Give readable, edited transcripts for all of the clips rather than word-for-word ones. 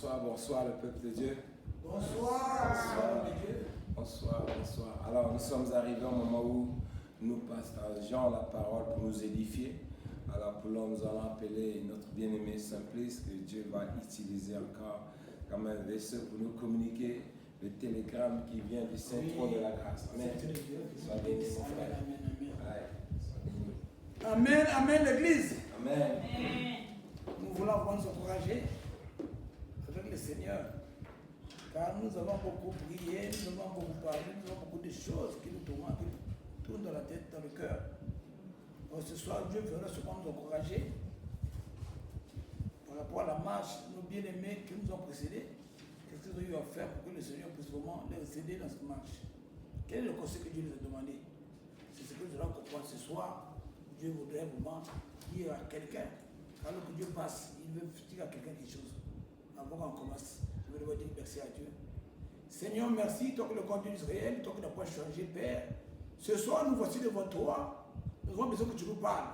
Bonsoir, bonsoir le peuple de Dieu. Bonsoir, bonsoir de Dieu. Bonsoir, bonsoir. Alors nous sommes arrivés au moment où nous partageons la parole pour nous édifier. Alors pour l'homme, nous allons appeler notre bien-aimé Simplice que Dieu va utiliser encore comme un vaisseau pour nous communiquer le télégramme qui vient du Saint-Trône de la grâce. Amen. Sois béni mon frère. Amen, amen l'église. Amen. Nous voulons nous encourager avec le Seigneur. Car nous avons beaucoup prié, nous avons beaucoup parlé, nous avons beaucoup de choses qui nous tourmentent, qui tournent dans la tête, dans le cœur. Donc ce soir, Dieu fera souvent nous encourager par rapport à la marche, nos bien-aimés qui nous ont précédés. Qu'est-ce qu'ils ont eu à faire pour que le Seigneur puisse vraiment les aider dans cette marche? Quel est le conseil que Dieu nous a demandé? C'est ce que nous allons comprendre ce soir. Dieu voudrait vraiment dire à quelqu'un, alors que Dieu passe, il veut dire à quelqu'un quelque chose. Avant qu'on commence, je vais devoir dire merci à Dieu. Seigneur, merci, toi que le compte d'Israël, toi qui n'as pas changé, Père. Ce soir, nous voici devant toi. Nous avons besoin que tu nous parles.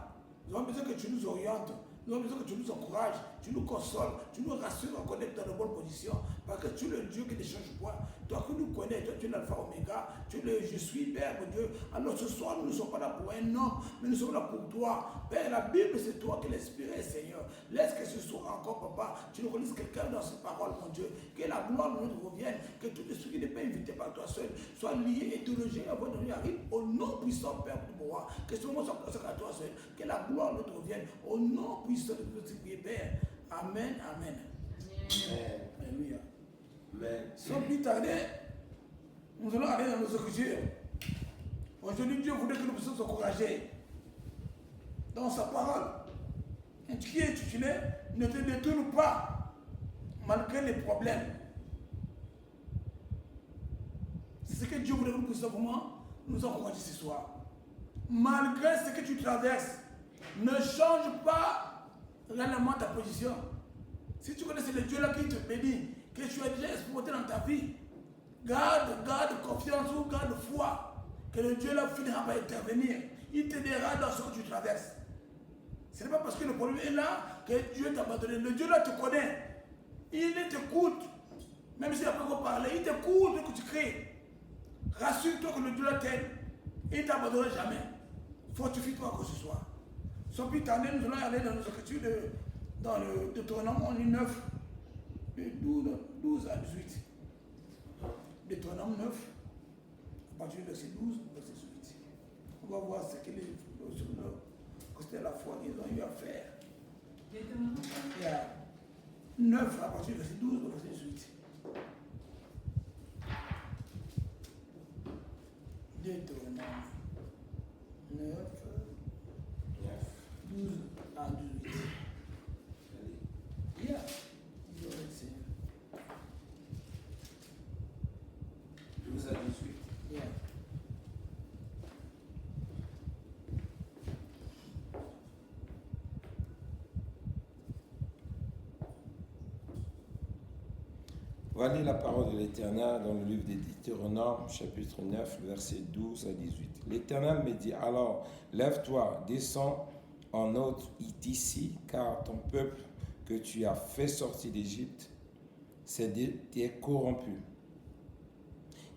Nous avons besoin que tu nous orientes. Nous avons besoin que tu nous encourages, tu nous consoles, tu nous rassures à connaître dans de bonnes positions. Parce que tu es le Dieu qui ne change pas. Toi qui nous connais, toi tu es l'alpha oméga, tu es le je suis, Père, mon Dieu. Alors ce soir, nous ne sommes pas là pour un homme, mais nous sommes là pour toi. Père, la Bible, c'est toi qui l'as inspiré, Seigneur. Laisse que ce soit encore, Papa, tu nous relisses quelqu'un dans ces paroles, mon Dieu. Que la gloire nous revienne, que tout ce qui n'est pas invité par toi seul soit lié et logé avant de nous arriver. Au nom puissant, Père, pour moi, que ce moment soit consacré à toi seul. Que la gloire nous revienne. Au nom puissant de notre Père. Amen, amen. Amen. Alléluia. Amen. Sans plus tarder, nous allons aller dans nos écritures. Aujourd'hui, Dieu voudrait que nous puissions nous encourager dans sa parole. Qui est intitulé Ne te détourne pas malgré les problèmes. C'est ce que Dieu voudrait que nous puissions vraiment nous encourager ce soir. Malgré ce que tu traverses, ne change pas réellement ta position. Si tu connais le Dieu là qui te bénit, que tu as déjà expérimenté dans ta vie, garde confiance ou garde foi, que le Dieu là finira par intervenir. Il t'aidera dans ce que tu traverses. Ce n'est pas parce que le problème est là que Dieu t'a abandonné. Le Dieu là te connaît. Il t'écoute. Même s'il n'a pas encore parlé, il t'écoute que tu cries. Rassure-toi que le Dieu là t'aide. Il ne t'abandonnera jamais. Fortifie-toi encore ce soir. Sans plus tarder, nous allons aller dans nos écritures dans le Deutéronome 9, de 12 à 18. Deutéronome 9, à partir du verset 12, verset 18. On va voir ce que c'était la foi qu'ils ont eu à faire. Il y a 9 à partir du verset 12 au verset 18. Deutéronome 9, 12 à 18. Yeah. 12 à 18. Yeah. Voilà la parole de l'Éternel dans le livre des Deutéronome, chapitre 9, verset 12 à 18. L'Éternel me dit, alors, lève-toi, descends en haute d'ici, car ton peuple que tu as fait sortir d'Égypte s'est corrompu.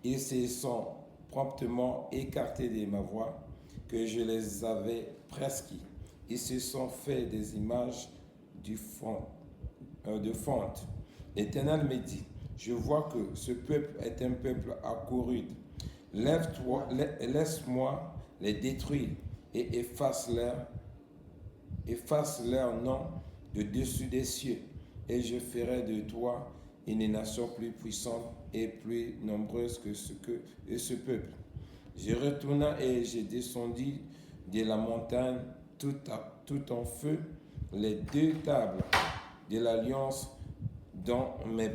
Ils se sont promptement écartés de ma voix, que je les avais prescrits. Ils se sont fait des images de fonte. L'Éternel me dit, je vois que ce peuple est un peuple accouru. Lève-toi, laisse-moi les détruire et efface leur nom de dessus des cieux, et je ferai de toi une nation plus puissante et plus nombreuse que ce peuple. Je retourna et je descendis de la montagne tout en feu les deux tables de l'alliance dans mes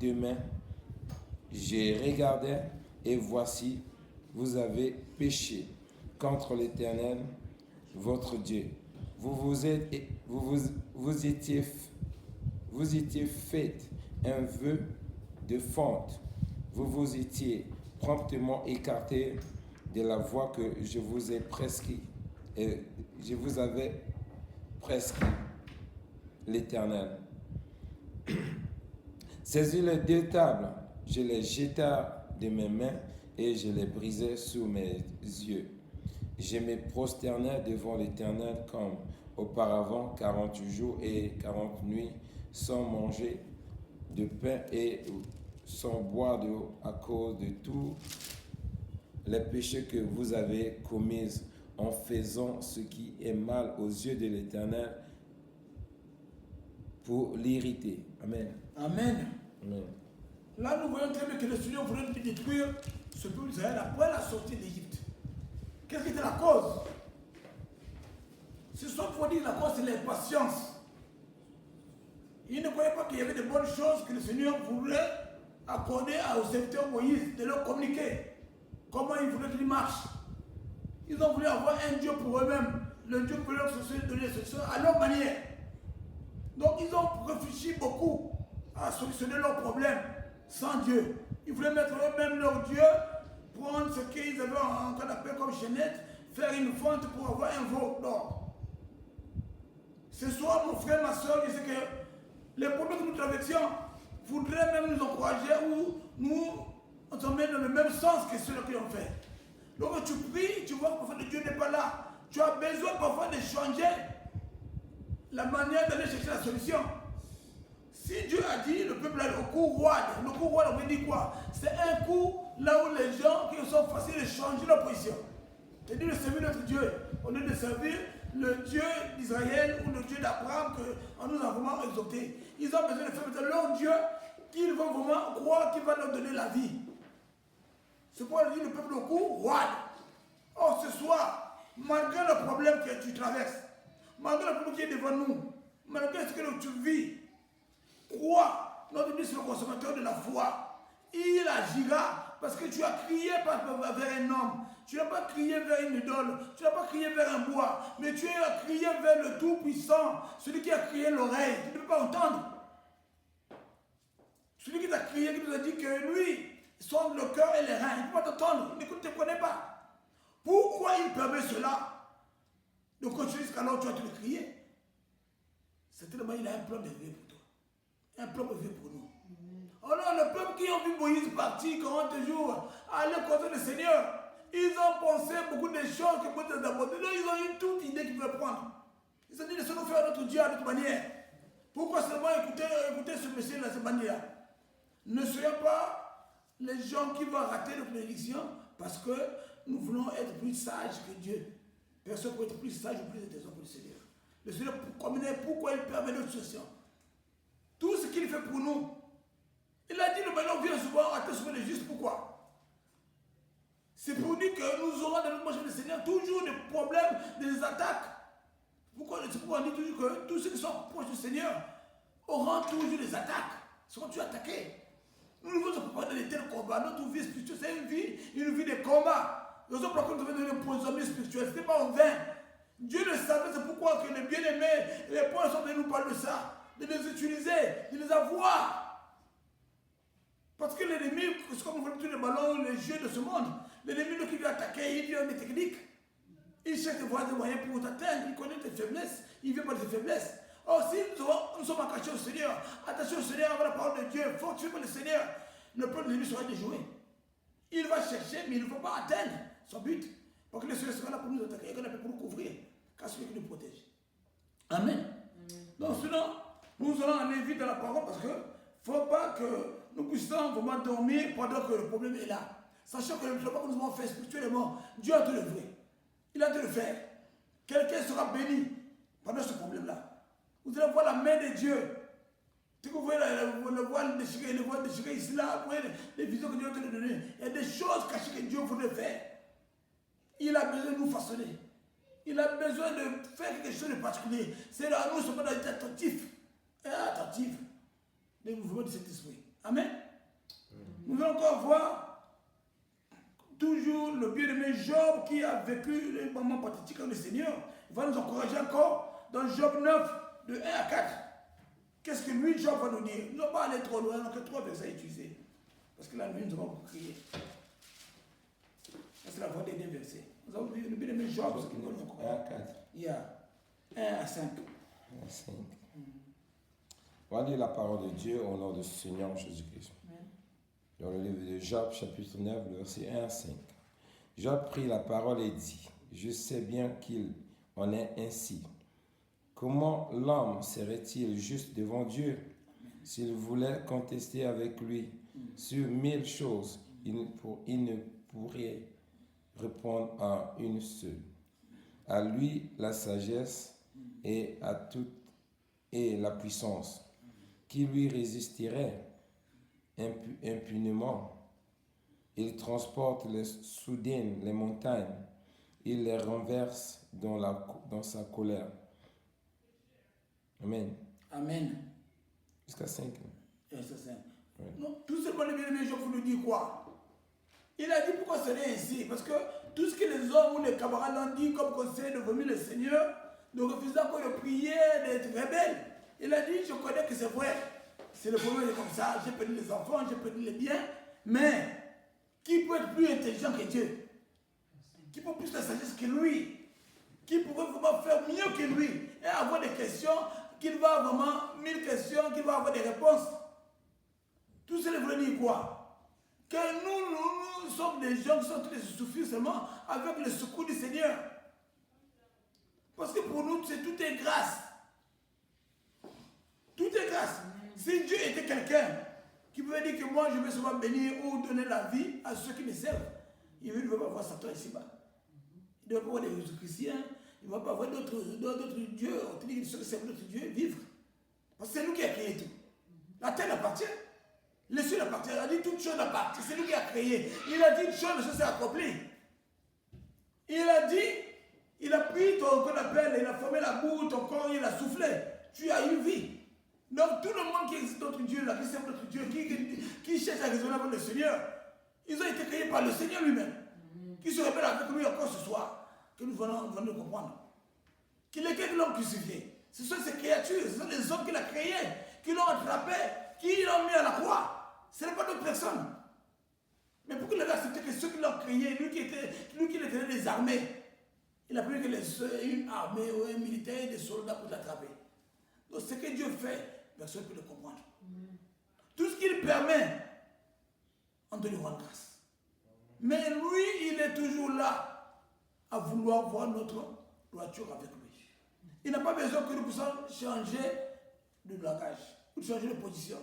deux mains. J'ai regardé et voici, vous avez péché contre l'Éternel, votre Dieu. Vous étiez fait un vœu de fonte. Vous vous étiez promptement écarté de la voie que je vous ai prescrit. Et je vous avais prescrit l'Éternel. Saisis les deux tables, je les jeta de mes mains et je les brisai sous mes yeux. Je me prosternai devant l'Éternel comme auparavant 40 jours et 40 nuits sans manger de pain et sans boire d'eau à cause de tous les péchés que vous avez commis en faisant ce qui est mal aux yeux de l'Éternel pour l'irriter. Amen. Amen. Amen. Là, nous voyons très bien que le Seigneur voulait détruire ce peuple d'Israël après la sortie d'Égypte. Qu'est-ce qui était la cause? Ce soit pour dire la cause, c'est l'impatience. Ils ne croyaient pas qu'il y avait de bonnes choses que le Seigneur voulait accorder aux serviteurs Moïse, de leur communiquer comment il voulait qu'il marche. Ils ont voulu avoir un Dieu pour eux-mêmes, le Dieu pour leur donner à leur manière. Donc ils ont réfléchi beaucoup à solutionner leurs problèmes sans Dieu. Ils voulaient mettre eux-mêmes leur Dieu, prendre ce qu'ils avaient qu'on appelle comme chaînette, faire une fente pour avoir un veau d'or. Ce soir, mon frère, ma soeur, je sais que les problèmes que nous traversons voudraient même nous encourager ou nous emmèner dans le même sens que ceux qui ont fait. Donc tu pries, tu vois que parfois Dieu n'est pas là. Tu as besoin parfois de changer la manière d'aller chercher la solution. Si Dieu a dit, le peuple a le coup roi, on veut dire quoi? C'est un coup là où les gens qui sont faciles de changer leur position. C'est-à-dire de servir notre Dieu, au lieu de servir le Dieu d'Israël ou le Dieu d'Abraham qu'on nous a vraiment exalté. Ils ont besoin de faire leur Dieu qu'ils vont vraiment croire qu'il va leur donner la vie. C'est pourquoi il dit le peuple au coup roi. Or ce soir, malgré le problème que tu traverses, malgré le problème qui est devant nous, malgré ce que tu vis, crois, notre Dieu c'est le consommateur de la foi. Il agira parce que tu as crié vers un homme. Tu n'as pas crié vers une idole, tu n'as pas crié vers un bois, mais tu as crié vers le Tout-Puissant, celui qui a crié l'oreille. Tu ne peux pas entendre. Celui qui t'a crié, qui nous a dit que lui sonde le cœur et les reins. Il ne peut pas t'entendre, il ne te connaît pas. Pourquoi il permet cela? De continuer jusqu'alors tu vas te le crier. C'est tellement il a un plan de vie pour toi. Un plan de vie pour nous. Alors le peuple qui ont vu Moïse partir 40 jours, aller contre le Seigneur, ils ont pensé beaucoup de choses que peut-être d'abandonner. Ils ont eu toute idée qu'ils pouvaient prendre. Ils ont dit, laissez-nous faire notre Dieu à notre manière. Pourquoi seulement écouter ce monsieur de cette manière? Ne soyons pas les gens qui vont rater notre bénédiction parce que nous voulons être plus sages que Dieu. Personne ne peut être plus sage ou plus intéressant que le Seigneur. Le Seigneur connaît pourquoi il permet notre situation. Tout ce qu'il fait pour nous. Il a dit, le malheur vient souvent à te sauver les justes. Pourquoi? C'est pour dire que nous aurons dans notre marche du Seigneur toujours des problèmes, des attaques. C'est pourquoi on dit toujours que tous ceux qui sont proches du Seigneur auront toujours des attaques. Seront toujours attaqués. Nous ne voulons pas dans de tels combats. Notre vie spirituelle, c'est une vie de combat. Nous avons pour laquelle nous devons devenir prisonniers spirituels. Ce n'est pas en vain. Dieu le savait, c'est pourquoi que les bien-aimés, les pauvres sont venus nous parler de ça. De les utiliser, de les avoir. Parce que l'ennemi, c'est comme on voit tous les ballons, les jeux de ce monde. L'ennemi, qui vient attaquer, il vient des techniques. Il cherche des moyens pour t'atteindre. Il connaît tes faiblesses. Il vient par tes faiblesses. Or, si nous sommes attachés au Seigneur, attachés au Seigneur avec la parole de Dieu, fortifiés par le Seigneur, le peuple de l'ennemi sera déjoué. Il va chercher, mais il ne faut pas atteindre son but. Parce que le Seigneur sera là pour nous attaquer, pour nous couvrir, car celui qui nous protège. Amen. Donc, sinon, nous allons aller vite dans la parole parce qu'il ne faut pas que nous puissions vraiment dormir pendant que le problème est là. Sachant que le travail que nous avons fait spirituellement, Dieu a tout le vrai. Il a dû le faire. Quelqu'un sera béni pendant ce problème-là. Vous allez voir la main de Dieu. Si vous voyez le voile déchiré ici, là, vous voyez les visions que Dieu a données. Il y a des choses cachées que Dieu voudrait faire. Il a besoin de nous façonner. Il a besoin de faire quelque chose de particulier. C'est là, nous sommes d'être attentifs. Et attentifs des mouvements de cet esprit. Amen. Nous allons encore voir toujours le bien-aimé Job qui a vécu les moments pathétiques avec le Seigneur. Il va nous encourager encore dans Job 9, de 1 à 4. Qu'est-ce que lui, Job, va nous dire? Nous n'allons pas aller trop loin, donc 3 versets à utiliser. Parce que là, nous avons beaucoup crié. C'est la voix des 2 versets. Nous avons vu le bien-aimé Job, ce qu'il va nous encourager. 1 à 4. Il y a 1 à 5. 1 à 5. On va lire la parole de Dieu au nom du Seigneur Jésus-Christ. Dans le livre de Job, chapitre 9, versets 1 à 5. Job prit la parole et dit, « Je sais bien qu'il en est ainsi. Comment l'homme serait-il juste devant Dieu s'il voulait contester avec lui sur 1000 choses? Il ne pourrait répondre à une seule. À lui la sagesse et à toute et la puissance. Qui lui résisterait impunément? Il transporte les soudaines les montagnes. Il les renverse dans sa colère. Amen. Amen. Jusqu'à 5. Jusqu'à 5. Ouais. Non, tout ce que bien-aimé, je vous le dis quoi? Il a dit pourquoi ce n'est ainsi. Parce que tout ce que les hommes ou les camarades ont dit comme conseil de vomir le Seigneur, de refuser encore de prier, d'être rebelle. Il a dit, je connais que c'est vrai. C'est le problème comme ça. J'ai perdu les enfants, j'ai perdu les biens. Mais qui peut être plus intelligent que Dieu? Qui peut plus de sagesse que lui? Qui pourrait vraiment faire mieux que lui? Et avoir des questions, qu'il va vraiment, 1000 questions, qu'il va avoir des réponses. Tout cela veut dire quoi? Que nous sommes des gens qui sont tous suffisants seulement avec le secours du Seigneur. Parce que pour nous, tout est grâce. Tout est grâce. Si Dieu était quelqu'un qui pouvait dire que moi je vais seulement bénir ou donner la vie à ceux qui me servent, il ne veut pas voir Satan ici-bas. Il ne va pas voir des chrétiens, il ne va pas voir d'autres dieux, ceux qui servent d'autres dieux vivre. Parce que c'est nous qui avons créé tout. La terre appartient. Les cieux appartiennent. Il a dit toute chose appartient. C'est nous qui a créé. Il a dit une chose, la chose s'est accomplie. Il a dit, il a pris ton qu'on appelle, il a formé la boue, ton corps, il a soufflé. Tu as eu vie. Donc tout le monde qui existe d'autres dieux, là, qui sert d'autres dieux, qui cherche à raisonner avec le Seigneur, ils ont été créés par le Seigneur lui-même. Qui se répète avec lui encore ce soir, que nous venons de comprendre. Qu'il est quelqu'un l'homme crucifié. Ce sont ces créatures, ce sont les hommes qu'il a créés, qui l'ont attrapé, qui l'ont mis à la croix. Ce n'est pas d'autres personnes. Mais pourquoi il a accepté que ceux qui l'ont créé, lui qui était des armées, il a pris que une armée ou un militaire et des soldats pour l'attraper. Donc ce que Dieu fait, personne ne peut le comprendre. Tout ce qu'il permet, on doit lui rendre grâce. Mais lui, il est toujours là à vouloir voir notre droiture avec lui. Il n'a pas besoin que nous puissions changer de langage ou changer de position.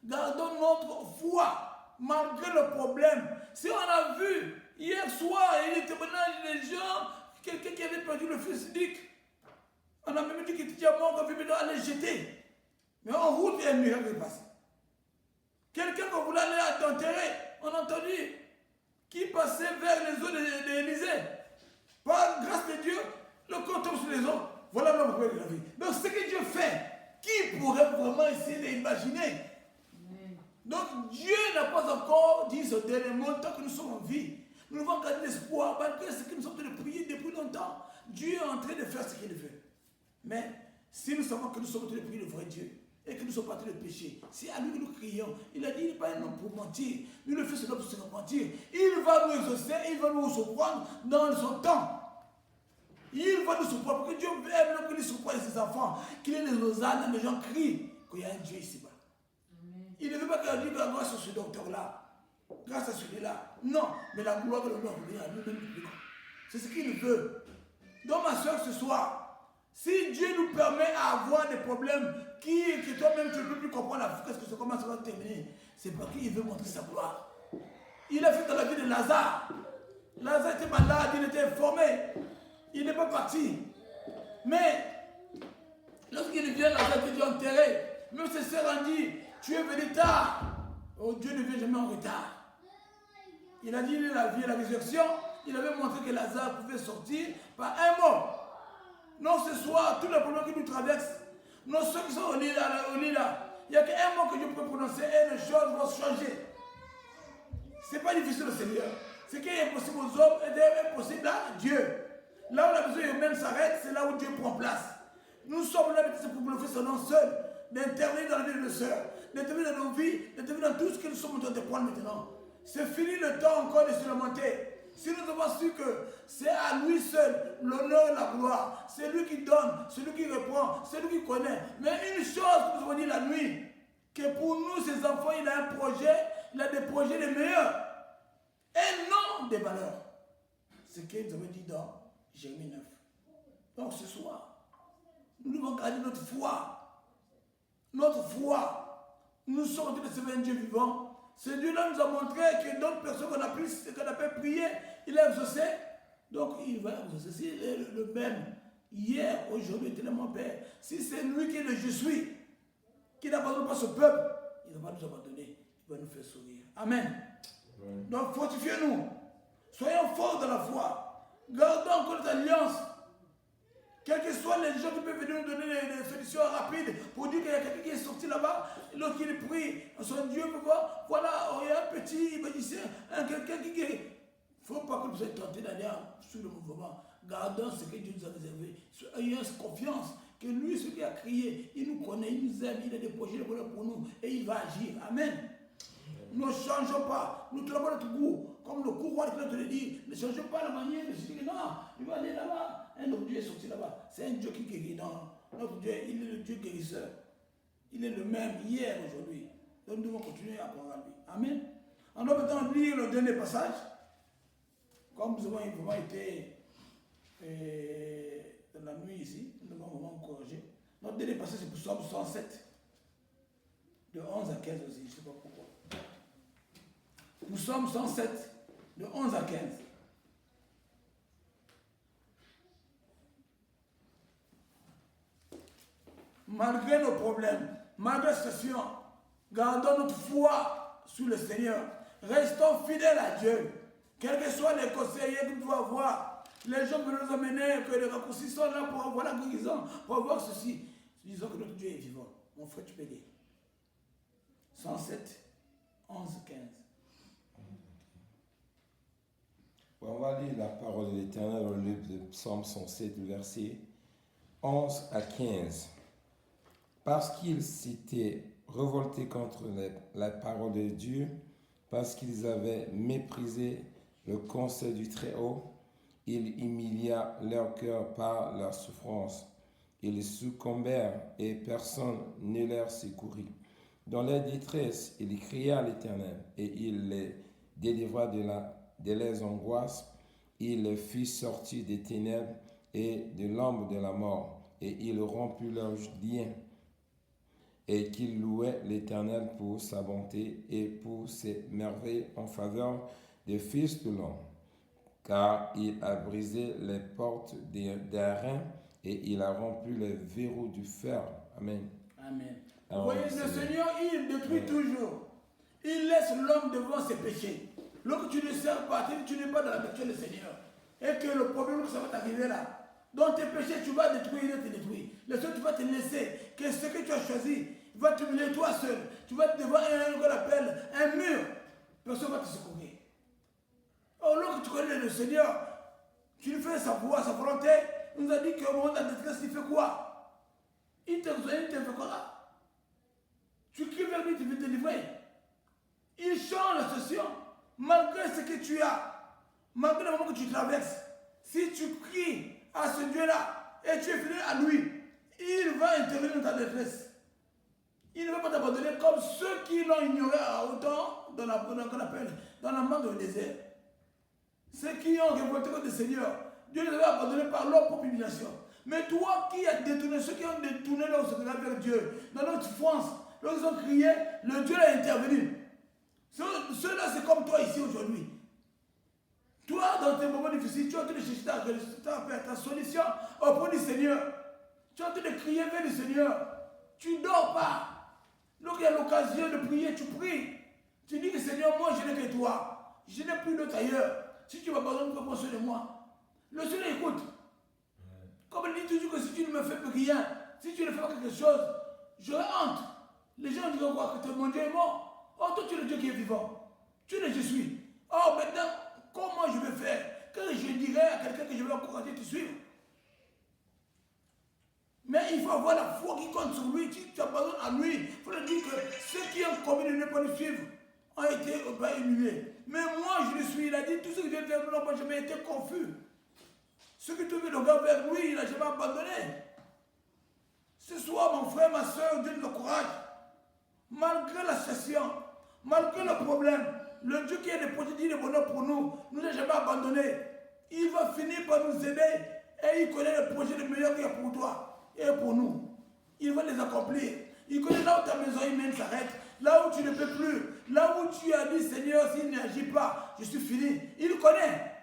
Gardons notre foi malgré le problème. Si on a vu hier soir, il y a témoignage des gens, quelqu'un qui avait perdu le fils unique. On a même dit qu'il était mort, qu'on avait aller jeter. Mais en route, il y a un miracle qui est passé. Quelqu'un qu'on voulait aller enterrer, on a entendu, qui passait vers les eaux d'Élysée. Par grâce de Dieu, le corps tombe sur les eaux. Voilà l'homme qui de la vie. Donc ce que Dieu fait, qui pourrait vraiment essayer d'imaginer? Donc Dieu n'a pas encore dit ce dernier mot tant que nous sommes en vie. Nous devons garder l'espoir, malgré ce que nous sommes en train de prier depuis longtemps. Dieu est en train de faire ce qu'il veut. Mais si nous savons que nous sommes en train de prier le vrai Dieu et que nous sommes pas en train de pécher, c'est à lui que nous crions. Il a dit, il n'est pas un homme pour mentir. Nous le faisons pour se repentir. Il va nous exaucer, il va nous surprendre dans son temps. Il va nous surprendre parce que Dieu aime qu'il surprenne ses enfants, qu'il ait les hosannes, les gens crient qu'il y a un Dieu ici-bas. Il ne veut pas qu'on dise grâce à ce docteur-là, grâce à celui-là. Non, mais la gloire de l'honneur revient à nous-mêmes. C'est ce qu'il veut. Donc ma soeur, ce soir, si Dieu nous permet d'avoir des problèmes que toi-même tu ne peux plus comprendre comment ça va terminer, c'est parce qu'il veut montrer sa gloire. Il a fait dans la vie de Lazare. Lazare était malade, il était informé. Il n'est pas parti. Mais lorsqu'il vient, Lazare était enterré. Même ses sœurs ont dit, tu es venu tard. Oh, Dieu ne vient jamais en retard. Il a dit la vie et la résurrection. Il avait montré que Lazare pouvait sortir par un mot. Non, ce soir, tous les problèmes qui nous traversent, nos soeurs qui sont au lit là, il n'y a qu'un mot que Dieu peut prononcer et les choses vont changer. Ce n'est pas difficile au Seigneur. Ce qui est impossible aux hommes est impossible à Dieu. Là où la besoin humaine s'arrête, c'est là où Dieu prend place. Nous sommes là pour glorifier son nom seul, d'intervenir dans la vie de nos sœurs, d'intervenir dans nos vies, d'intervenir dans tout ce que nous sommes en train de prendre maintenant. C'est fini le temps encore de se lamenter. Si nous avons su que c'est à lui seul l'honneur et la gloire, c'est lui qui donne, c'est lui qui répond, c'est lui qui connaît. Mais une chose que nous avons dit la nuit, que pour nous, ces enfants, il a un projet, il a des projets les meilleurs. Et non des valeurs. C'est ce que nous avons dit dans Jérémie 9. Donc ce soir, nous devons garder notre foi. Notre foi. Nous sommes en train de servir un Dieu vivant. Ce Dieu-là nous a montré que d'autres personnes qu'on a pu prier, il a exaucé. Donc il va exaucer. S'il est le même hier, aujourd'hui, tellement Père, si c'est lui qui est le je suis, qui n'abandonne pas ce peuple, il ne va pas nous abandonner. Il va nous faire sourire. Amen. Ouais. Donc fortifiez-nous. Soyons forts dans la foi. Gardons encore notre alliance. Quels que soient les gens qui peuvent venir nous donner des solutions rapides pour dire qu'il y a quelqu'un qui est sorti là-bas, l'autre qui prie, son Dieu peut voir, voilà, il y a un petit magicien, quelqu'un qui guérit. Il ne faut pas que vous soyez tentés d'aller sur le mouvement. Gardons ce que Dieu nous a réservé. Ayons confiance que lui, celui qui a crié, il nous connaît, il nous aime, il a des projets pour nous et il va agir. Amen. Nous ne changeons pas. Nous trouvons notre goût. Comme le courroie qui te le dit, ne changeons pas la manière de se dire non, il va aller là-bas. Un autre Dieu est sorti là-bas. C'est un Dieu qui guérit. Non, notre Dieu, il est le Dieu guérisseur. Il est le même hier, aujourd'hui. Donc nous devons continuer à croire à lui. Amen. On doit maintenant lire le dernier passage. Comme nous avons vraiment été dans la nuit ici, nous devons vraiment encourager. Notre dernier passage, c'est pour Psaume 107. De 11 à 15 aussi, je ne sais pas pourquoi. Nous sommes 107, de 11 à 15. Malgré nos problèmes, malgré la situation, gardons notre foi sur le Seigneur. Restons fidèles à Dieu. Quels que soient les conseillers que nous devons avoir, les gens peuvent nous amener, que les raccourcis sont là pour avoir la guérison, pour avoir ceci. Disons que notre Dieu est vivant. Mon frère, tu peux lire. 107, 11, 15. On va lire la parole de l'Éternel au livre de Psaume 107, verset 11 à 15. Parce qu'ils s'étaient révoltés contre la parole de Dieu, parce qu'ils avaient méprisé le conseil du Très-Haut, il humilia leur cœur par leur souffrance. Ils succombèrent et personne ne leur secourit. Dans leur détresse, ils crièrent à l'Éternel et il les délivra de leurs angoisses. Il les fit sortir des ténèbres et de l'ombre de la mort, et il rompit leurs liens. Et qu'ils louaient l'Éternel pour sa bonté et pour ses merveilles en faveur des fils de l'homme. Car il a brisé les portes d'airain et il a rompu les verrous du fer. Amen. Amen. Vous voyez, le Seigneur, il détruit toujours. Il laisse l'homme devant ses péchés. Lorsque tu ne sers pas, tu n'es pas dans la lecture du Seigneur. Et que le problème, ça va t'arriver là. Dans tes péchés, tu vas détruire, il te détruire. Le seul, tu vas te laisser. Que ce que tu as choisi, va te mener toi seul. Tu vas être devant un mur. Personne ne va te secourir. Or, lorsque tu connais le Seigneur, tu lui fais sa voix, sa volonté. Il nous a dit qu'au moment de la détresse, il fait quoi? Il te fait quoi? Tu cries vers lui, tu veux te délivrer. Il change la situation. Malgré ce que tu as, malgré le moment que tu traverses, si tu cries à ce Dieu-là et tu es fidèle à lui, il va intervenir dans ta détresse. Il ne va pas t'abandonner comme ceux qui l'ont ignoré à autant dans la manque du désert. Ceux qui ont révolté contre le Seigneur, Dieu les avait abandonnés par leur propre humiliation. Mais toi qui as détourné, ceux qui ont détourné leur secret vers Dieu, dans notre souffrance, lorsqu'ils ont crié, le Dieu a intervenu. Ceux-là, c'est comme toi ici aujourd'hui. Toi, dans tes moments difficiles, tu es en train de chercher ta solution auprès du Seigneur. Tu es en train de crier vers le Seigneur. Tu ne dors pas. Lorsqu'il y a l'occasion de prier, tu pries. Tu dis que Seigneur, moi je n'ai que toi. Je n'ai plus d'autre ailleurs. Si tu m'abandonnes, prends soin de moi. Le Seigneur écoute. Comme il dit toujours que si tu ne me fais plus rien, si tu ne fais pas quelque chose, j'aurai honte. Les gens diront quoi? Que mon Dieu est mort. Oh, toi tu es le Dieu qui est vivant. Tu es le je suis. Oh, maintenant, comment je vais faire? Que je dirai à quelqu'un que je vais encourager de te suivre? Mais il faut avoir la foi qui compte sur lui. Si tu abandonnes à lui, il faut lui dire que ceux qui ont commis ne pas le suivre. ont été humiliés. Mais moi, je le suis. Il a dit, tout ce que j'ai fait, moi, je n'ai jamais été confus. Ce que tu veux le gars vers lui, il n'a jamais abandonné. Ce soir, mon frère, ma soeur, Dieu nous encourage. Malgré la situation, malgré le problème, le Dieu qui a déposé le bonheur pour nous, nous n'a jamais abandonné. Il va finir par nous aider et il connaît le projet le meilleur qu'il y a pour toi et pour nous. Il va les accomplir. Il connaît là où ta maison humaine s'arrête, là où tu ne peux plus, là où tu as dit Seigneur, s'il n'agit pas, je suis fini. Il connaît.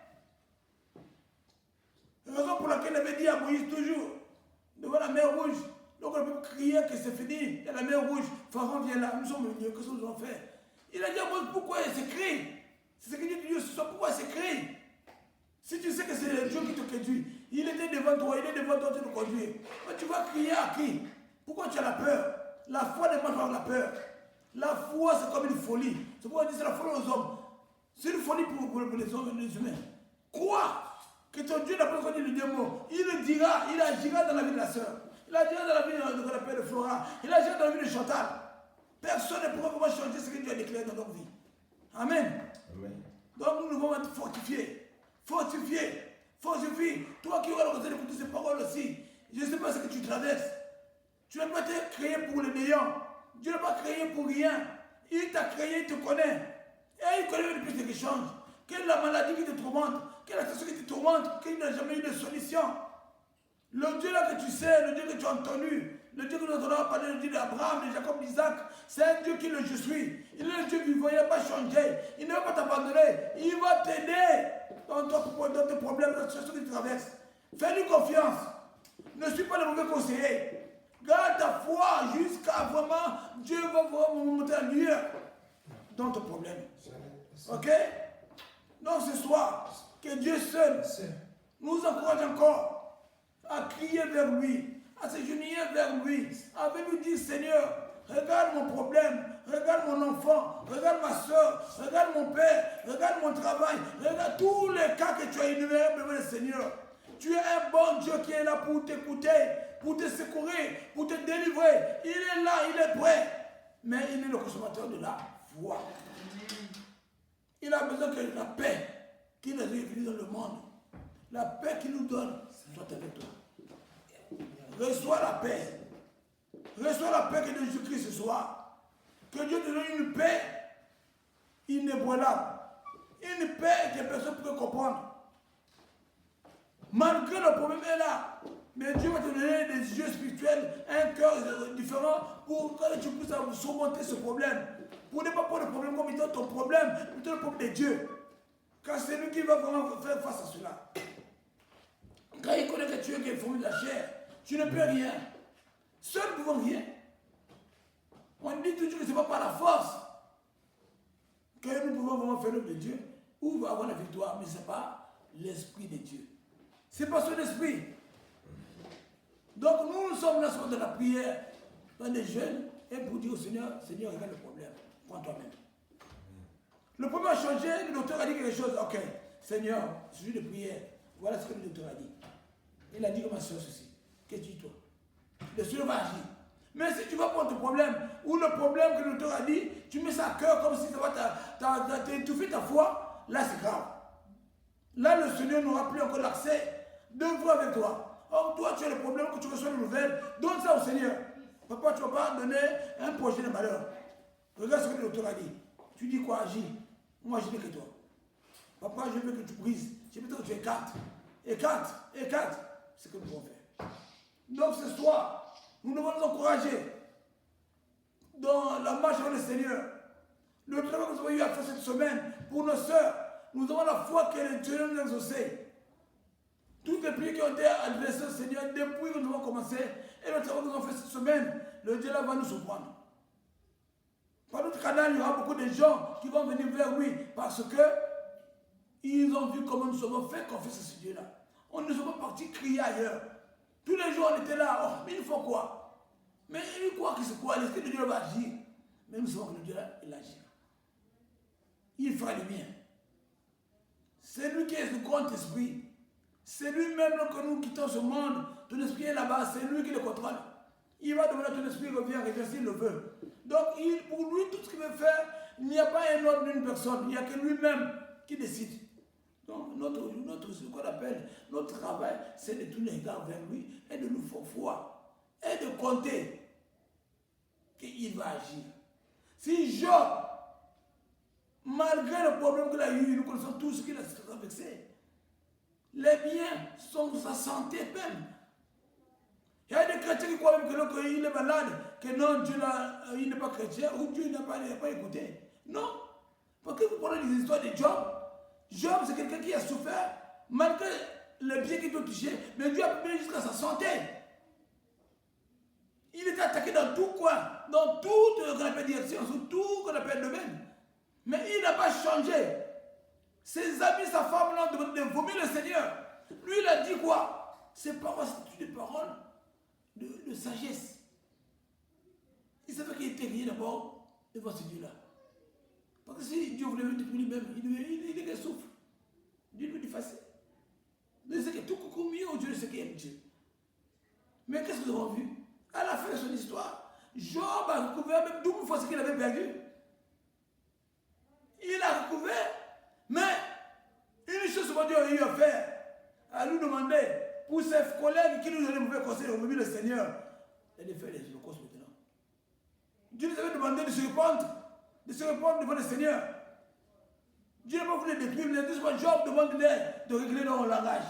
La raison pour laquelle il avait dit à Moïse toujours, devant la mer rouge, donc on peut crier que c'est fini, il y a la mer rouge, Pharaon vient là, nous sommes venus, qu'est-ce que nous allons faire? Il a dit à Moïse, pourquoi il s'écrit? C'est ce que Dieu dit ce soir, pourquoi il s'écrit? Si tu sais que c'est le Dieu qui te conduit, il était devant toi, il est devant toi, tu te conduis. Mais tu vas crier à qui? Pourquoi tu as la peur? La foi n'est pas avoir la peur. La foi, c'est comme une folie. C'est pourquoi on dit c'est la folie aux hommes. C'est une folie pour les hommes et les humains. Crois que ton Dieu n'a pas connu le démon. Il le dira, il agira dans la vie de la sœur. Il agira dans la vie de Flora. Il agira dans la vie de Chantal. Personne ne pourra vraiment changer ce que Dieu a déclaré dans notre vie. Amen. Amen. Donc nous devons être fortifiés. Fortifiés. Fortifie. Toi qui auras l'occasion d'écouter ces paroles aussi. Je ne sais pas ce que tu traverses. Tu n'as pas été créé pour le néant. Dieu n'a pas créé pour rien. Il t'a créé, il te connaît. Et il connaît depuis ce qui change. Quelle est la maladie qui te tourmente? Quelle est la situation qui te tourmente? Qu'il n'a jamais eu de solution. Le Dieu là que tu sais, le Dieu que tu as entendu, le Dieu que nous avons parlé, le Dieu d'Abraham, de Jacob, d'Isaac, c'est un Dieu qui est le je suis. Il est le Dieu vivant, il n'a pas changé. Il ne va pas t'abandonner. Il va t'aider dans tes problèmes, dans la situation que tu traverses. Fais-lui confiance. Ne suis pas le mauvais conseiller. Garde ta foi jusqu'à vraiment Dieu va vraiment monter à lueur dans ton problème. Ok? Donc ce soir, que Dieu seul nous encourage encore à crier vers lui, à se genouiller vers lui, à venir dire Seigneur, regarde mon problème, regarde mon enfant, regarde ma soeur, regarde mon père, regarde mon travail, regarde tous les cas que tu as énumérés devant le Seigneur. Tu es un bon Dieu qui est là pour t'écouter, pour te secourir, pour te délivrer. Il est là, il est prêt. Mais il est le consommateur de la foi. Il a besoin que la paix qu'il a révélée dans le monde, la paix qu'il nous donne, soit avec toi. Reçois la paix. Reçois la paix que de Jésus-Christ ce soir. Que Dieu te donne une paix inébranlable. Une paix que personne ne peut comprendre. Malgré le problème est là, mais Dieu va te donner des yeux spirituels, un cœur différent pour que tu puisses surmonter ce problème. Pour ne pas prendre le problème comme étant ton problème, plutôt le problème de Dieu. Car c'est lui qui va vraiment faire face à cela. Quand il connaît que tu es qui est formé de la chair, tu ne peux rien. Seul ne pouvons rien. On dit toujours que ce n'est pas par la force que nous pouvons vraiment faire l'œuvre de Dieu ou avoir la victoire, mais ce n'est pas l'Esprit de Dieu. C'est pas son esprit. Donc nous sommes là sur de la prière, dans des jeunes, et pour dire au Seigneur, Seigneur, regarde le problème, prends toi-même. Le problème a changé, le docteur a dit quelque chose, ok, Seigneur, sujet de prière, voilà ce que le docteur a dit. Il a dit comme ça ceci. Qu'est-ce que tu dis toi? Le Seigneur va agir. Mais si tu vas prendre ton problème, ou le problème que le docteur a dit, tu mets ça à cœur comme si ça va t'étouffer ta foi, là c'est grave. Là le Seigneur n'aura plus encore l'accès de voir avec toi. Or, toi, tu as le problème que tu reçois une nouvelle. Donne ça au Seigneur. Papa, tu ne vas pas donner un projet de malheur. Regarde ce que le docteur a dit. Tu dis quoi? Agis. Moi, je dis que toi. Papa, je veux que tu brises. Je veux que tu écartes. Écarte. C'est ce que nous devons faire. Donc, ce soir, nous devons nous encourager dans la marche avec le Seigneur. Le travail que nous avons eu à faire cette semaine pour nos sœurs, nous avons la foi que le Dieu nous a exaucé. Toutes les prières qui ont été adressées au Seigneur depuis que nous avons commencé et le travail que nous avons fait cette semaine, le Dieu là va nous surprendre. Par notre canal, il y aura beaucoup de gens qui vont venir vers lui parce que ils ont vu comment nous avons fait confiance à ce Dieu-là. On ne sommes pas partis crier ailleurs. Tous les jours, on était là. Oh, mais il faut quoi? Mais il croit que c'est quoi? L'Esprit de Dieu va agir. Mais nous savons que le Dieu là, il agit. Il fera le bien. C'est lui qui est le grand esprit. C'est lui-même que nous quittons ce monde. Ton esprit est là-bas, c'est lui qui le contrôle. Il va demander à ton esprit revient s'il le veut. Donc pour lui, tout ce qu'il veut faire, Il n'y a pas un ordre d'une personne, il n'y a que lui-même qui décide. Donc, ce qu'on appelle notre travail, c'est de tourner les regards vers lui et de nous faire foi et de compter qu'il va agir. Si Job, malgré le problème qu'il a eu, nous connaissons tous ce qu'il a traversé, les biens sont de sa santé même. Il y a des chrétiens qui croient même qu'il est malade, que non, Dieu il n'est pas chrétien, ou Dieu n'a pas écouté. Non. Parce que vous prenez les histoires de Job. Job, c'est quelqu'un qui a souffert, malgré les biens qu'il doit toucher, mais Dieu a permis jusqu'à sa santé. Il était attaqué dans tout coin, dans toute direction, sur tout qu'on appelle domaine. Mais il n'a pas changé. Ses amis, sa femme l'ont demandé de vomir le Seigneur. Lui, il a dit quoi? Ses paroles, c'est des paroles de sagesse. Il savait qu'il était rien d'abord devant ce Dieu-là. Parce que si Dieu voulait le pour lui-même, il est souffre. Dieu lui dit facile. Il sait que tout coucou mieux, Dieu sait qu'il aime Dieu. Mais qu'est-ce que nous avons vu? À la fin de son histoire, Job a recouvert même 12 fois ce qu'il avait perdu. Il a recouvert, mais une chose que Dieu a eu à faire, à nous demander, pour ses collègues qui nous ont mauvais conseils, au milieu le Seigneur, et de faire les holocaustes maintenant. Dieu nous avait demandé de se répandre devant le Seigneur. Dieu n'a pas voulu détruire, mais tout ce que Job demande de régler dans le langage.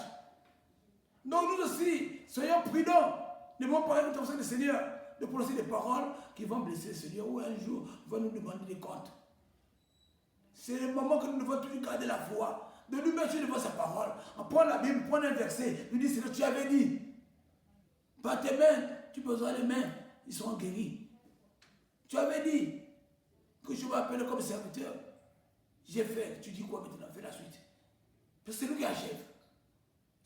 Donc nous aussi, soyons prudents. Ne devons pas être comme le Seigneur, de prononcer des paroles qui vont blesser le Seigneur ou un jour va nous demander des comptes. C'est le moment que nous devons toujours garder la foi, de nous mettre devant sa parole. On prend la Bible, prend un verset, nous dit c'est ce que tu avais dit. Par tes mains, tu besoin les mains, ils seront guéris. Tu avais dit que je m'appelle comme serviteur. J'ai fait, tu dis quoi maintenant? Fais la suite. Parce que c'est lui qui achève.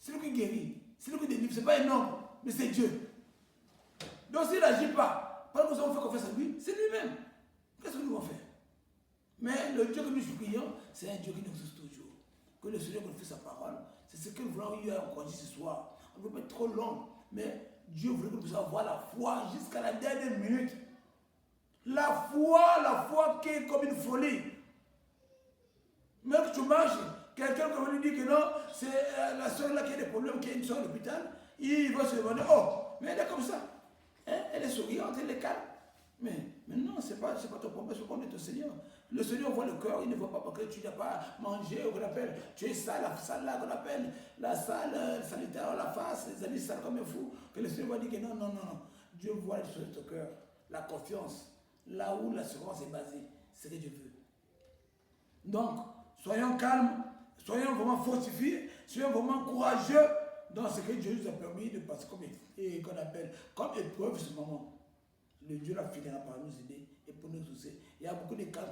C'est lui qui guérit. C'est lui qui délivre. Ce n'est pas un homme, mais c'est Dieu. Donc s'il n'agit pas, pendant que nous avons fait confiance à lui, c'est lui-même. Qu'est-ce que nous allons faire? Mais le Dieu que nous prions, c'est un Dieu qui nous exauce toujours. Que le Seigneur nous fait sa parole. C'est ce que nous voulons encore dire ce soir. On ne veut pas être trop long, mais Dieu voulait que nous puissions avoir la foi jusqu'à la dernière minute. La foi qui est comme une folie. Même que tu marches, quelqu'un qui lui dit que non, c'est la soeur là qui a des problèmes, qui a une soeur à l'hôpital, il va se demander, oh, mais elle est comme ça. Hein? Elle est souriante, elle est calme. Mais non, ce n'est pas ton problème, c'est le problème de ton Seigneur. Le Seigneur voit le cœur, il ne voit pas parce que tu n'as pas mangé, ou qu'on appelle, tu es sale, la salle là qu'on appelle, la salle sanitaire, la face, les amis sales comme un fou, que le Seigneur va dire que non. Dieu voit les choses de ton cœur, la confiance, là où l'assurance est basée, c'est ce que Dieu veut. Donc, soyons calmes, soyons vraiment fortifiés, soyons vraiment courageux dans ce que Dieu nous a permis de passer qu'on appelle comme épreuve ce moment. Le Dieu la finira par nous aider et pour nous aussi. Il y a beaucoup de cas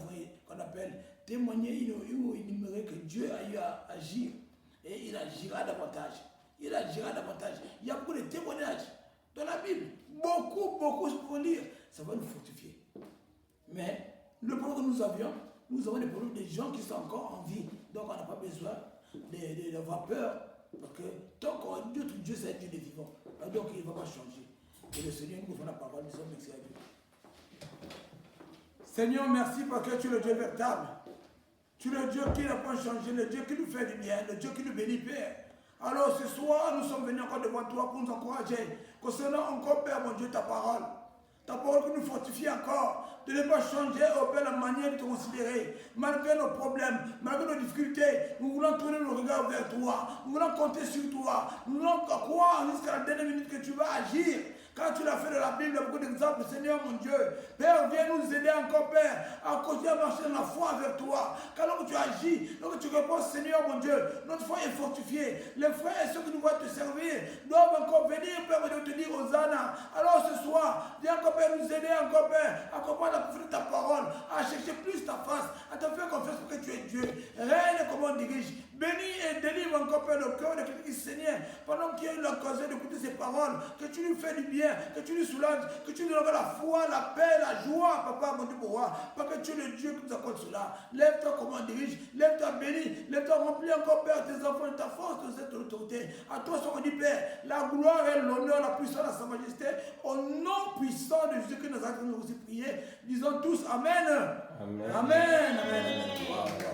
qu'on appelle témoigner, énumérer que Dieu a eu à agir et il agira davantage. Il agira davantage. Il y a beaucoup de témoignages dans la Bible. Beaucoup pour lire. Ça va nous fortifier. Mais le problème que nous avons des problèmes des gens qui sont encore en vie. Donc on n'a pas besoin d'avoir peur. Parce que tant qu'on Dieu c'est un Dieu des vivants. Donc il ne va pas changer. Et le Seigneur nous fait la parole, nous sommes merci à Dieu. Seigneur, merci parce que tu es le Dieu véritable. Tu es le Dieu qui n'a pas changé, le Dieu qui nous fait du bien, le Dieu qui nous bénit, Père. Alors ce soir, nous sommes venus encore devant toi pour nous encourager. Concernant encore, Père, mon Dieu, ta parole. Ta parole qui nous fortifie encore, de ne pas changer, oh Père, la manière de te considérer. Malgré nos problèmes, malgré nos difficultés, nous voulons tourner nos regards vers toi. Nous voulons compter sur toi. Nous voulons croire jusqu'à la dernière minute que tu vas agir. Quand tu l'as fait de la Bible, il y a beaucoup d'exemples, Seigneur mon Dieu. Père, viens nous aider encore, Père, à continuer à marcher dans la foi vers toi. Car lorsque tu agis, lorsque tu réponds, Seigneur mon Dieu, notre foi est fortifiée. Les frères et ceux qui nous voient te servir doivent encore venir, Père, et te dire Hosanna. Alors ce soir, viens encore, Père, nous aider encore, Père, à comprendre la profondeur de ta parole, à chercher plus ta face, à te faire confiance parce que tu es Dieu. Règne comme on dirige. Bénis et délivre encore, Père, le cœur de quelqu'un qui Seigneur, pendant qu'il y a eu l'occasion d'écouter ces paroles, que tu lui fais du bien, que tu lui soulages, que tu lui donnes la foi, la paix, la joie, Papa, mon Dieu, pour moi, parce que tu es le Dieu qui nous accorde cela. Lève-toi comme on dirige, lève-toi béni, lève-toi rempli encore, Père, tes enfants de ta force, de cette l'autorité. À toi, ce qu'on dit, Père, la gloire et l'honneur, la puissance à sa majesté, au nom puissant de Jésus que nous avons aussi prié. Disons tous Amen. Amen. Amen. Amen. Amen. Wow, wow.